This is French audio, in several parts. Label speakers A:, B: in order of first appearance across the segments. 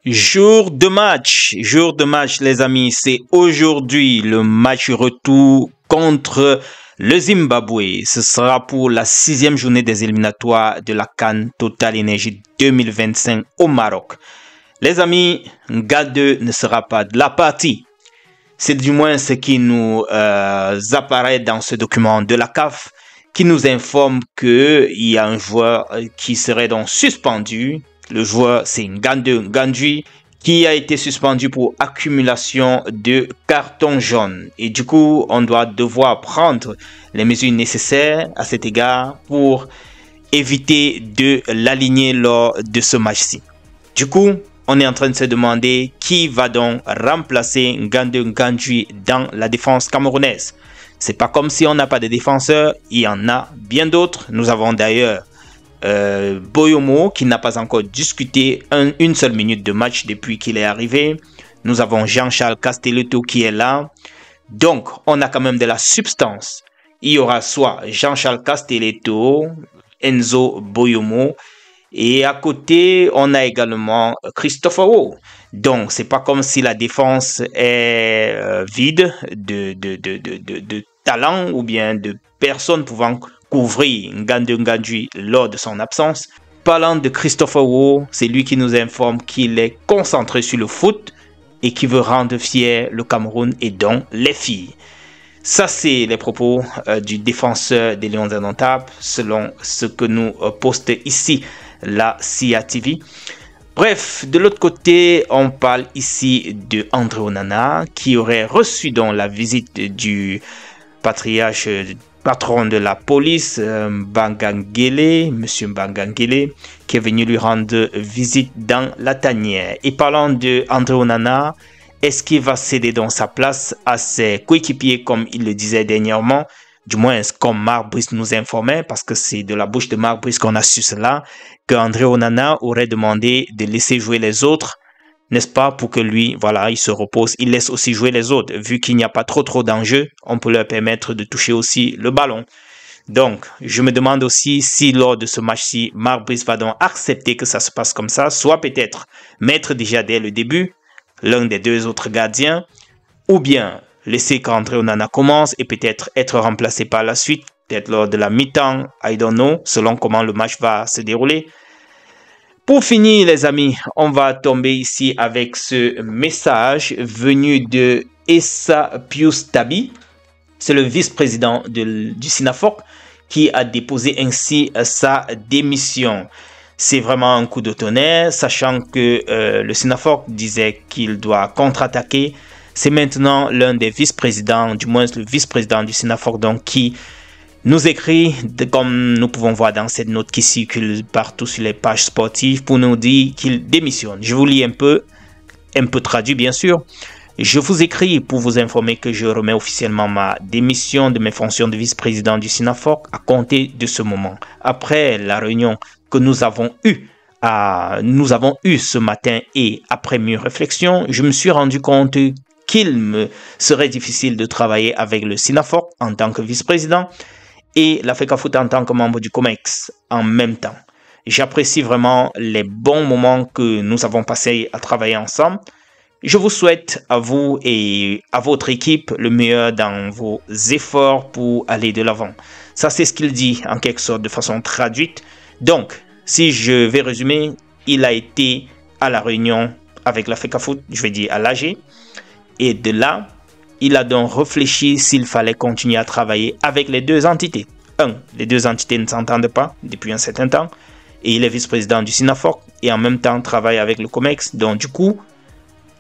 A: Jour de match les amis, c'est aujourd'hui le match retour contre le Zimbabwe. Ce sera pour la 6e journée des éliminatoires de la CAN Total Energy 2025 au Maroc. Les amis, G2 ne sera pas de la partie. C'est du moins ce qui nous apparaît dans ce document de la CAF qui nous informe qu'il y a un joueur qui serait donc suspendu. Le joueur, c'est Ngandou qui a été suspendu pour accumulation de cartons jaunes. Et du coup, on doit devoir prendre les mesures nécessaires à cet égard pour éviter de l'aligner lors de ce match-ci. Du coup, on est en train de se demander qui va donc remplacer Ngandou dans la défense camerounaise. C'est pas comme si on n'a pas de défenseurs, il y en a bien d'autres. Nous avons d'ailleurs Boyomo qui n'a pas encore discuté une seule minute de match depuis qu'il est arrivé. Nous avons Jean-Charles Castelletto qui est là. Donc, on a quand même de la substance. Il y aura soit Jean-Charles Castelletto, Enzo Boyomo, et à côté, on a également Christopher Wo. Donc, c'est pas comme si la défense est vide de talent ou bien de personnes pouvant couvrir Ngandou lors de son absence. Parlant de Christopher Wo, c'est lui qui nous informe qu'il est concentré sur le foot et qui veut rendre fier le Cameroun et donc les filles. Ça, c'est les propos du défenseur des Lions indomptables selon ce que nous poste ici la CIA TV. Bref, de l'autre côté, on parle ici de André Onana qui aurait reçu donc la visite du patriarche patron de la police, Mbangangele, monsieur Mbangangele, qui est venu lui rendre visite dans la tanière. Et parlant de André Onana, est-ce qu'il va céder dans sa place à ses coéquipiers comme il le disait dernièrement? Du moins, comme Marc Brice nous informait, parce que c'est de la bouche de Marc Brice qu'on a su cela, que André Onana aurait demandé de laisser jouer les autres, n'est-ce pas, pour que lui, voilà, il se repose, il laisse aussi jouer les autres. Vu qu'il n'y a pas trop d'enjeux, on peut leur permettre de toucher aussi le ballon. Donc, je me demande aussi si lors de ce match-ci, Marc Brice va donc accepter que ça se passe comme ça, soit peut-être mettre déjà dès le début l'un des deux autres gardiens, ou bien laisser qu'André Onana commence et peut-être être remplacé par la suite, peut-être lors de la mi-temps, I don't know, selon comment le match va se dérouler. Pour finir, les amis, on va tomber ici avec ce message venu de Essa Pius Tabi. C'est le vice-président du SINAFOC qui a déposé ainsi sa démission. C'est vraiment un coup de tonnerre, sachant que le SINAFOC disait qu'il doit contre-attaquer. C'est maintenant l'un des vice-présidents, du moins le vice-président du SINAFOC, donc qui nous écrit, comme nous pouvons voir dans cette note qui circule partout sur les pages sportives, pour nous dire qu'il démissionne. Je vous lis un peu traduit bien sûr. Je vous écris pour vous informer que je remets officiellement ma démission de mes fonctions de vice-président du SINAFOC à compter de ce moment. Après la réunion que nous avons eue ce matin et après mûre réflexion, je me suis rendu compte qu'il me serait difficile de travailler avec le SINAFOC en tant que vice-président et la FECAFOOT en tant que membre du COMEX en même temps. J'apprécie vraiment les bons moments que nous avons passés à travailler ensemble. Je vous souhaite à vous et à votre équipe le meilleur dans vos efforts pour aller de l'avant. Ça, c'est ce qu'il dit en quelque sorte de façon traduite. Donc, si je vais résumer, il a été à la réunion avec la FECAFOOT, je vais dire à l'AG, et de là, il a donc réfléchi s'il fallait continuer à travailler avec les deux entités. Les deux entités ne s'entendent pas depuis un certain temps, et il est vice-président du SINAFOC, et en même temps travaille avec le COMEX, donc du coup,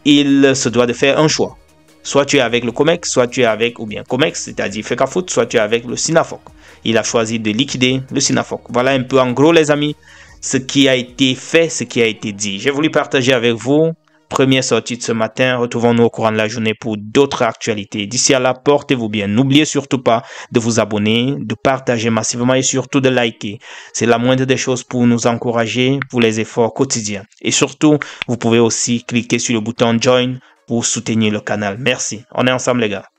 A: il se doit de faire un choix. Soit tu es avec le COMEX, soit tu es avec, ou bien COMEX, c'est-à-dire FECAFOOT, soit tu es avec le SINAFOC. Il a choisi de liquider le SINAFOC. Voilà un peu en gros les amis, ce qui a été fait, ce qui a été dit. J'ai voulu partager avec vous. Première sortie de ce matin, retrouvons-nous au courant de la journée pour d'autres actualités. D'ici à là, portez-vous bien. N'oubliez surtout pas de vous abonner, de partager massivement et surtout de liker. C'est la moindre des choses pour nous encourager pour les efforts quotidiens. Et surtout, vous pouvez aussi cliquer sur le bouton Join pour soutenir le canal. Merci. On est ensemble les gars.